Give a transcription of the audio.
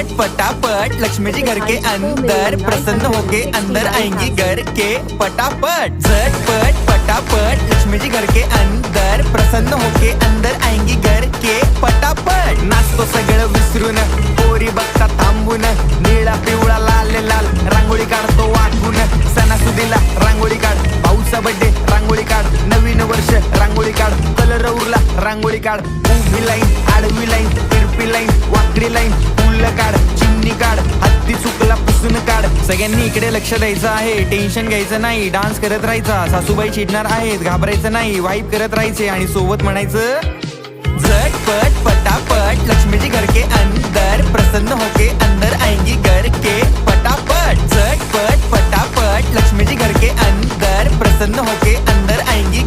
झटपट फटाफट लक्ष्मी जी घर के अंदर प्रसन्न होके अंदर आएंगी घर के फटाफट। झटपट फटाफट लक्ष्मी जी घर के अंदर प्रसन्न होके अंदर आएंगी घर के फटाफट। नाचतो सगळं विसरून पोरी बघता थांबून निळा पिवळा लाल लाल रांगोळी काढतो वाटून। सणासुदीला रांगोळी काढ, भाऊचा बर्थडे रांगोळी काढ, नवीन वर्ष रांगोळी काढ, कलर उरला रांगोळी काढ। उभी लाईन आडवी लाईन तिरपी लाईन वाकडी लाईन फुल काढ, चिमणी काढ, हत्ती चुकला पुसून काढ। सगळ्यांनी इकडे लक्ष द्यायचं आहे, टेन्शन घ्यायचं नाही, डान्स करत राहायचा। सासूबाई चिडणार आहेत, घाबरायचं नाही, वाईप करत राहायचे आणि सोबत म्हणायचं झटपट फटाफट लक्ष्मी जी घर के अंदर प्रसन्न होके अंदर आएंगी घर के फटाफट। झटपट फटाफट लक्ष्मी जी घर के अंदर प्रसन्न होके अंदर आएंगी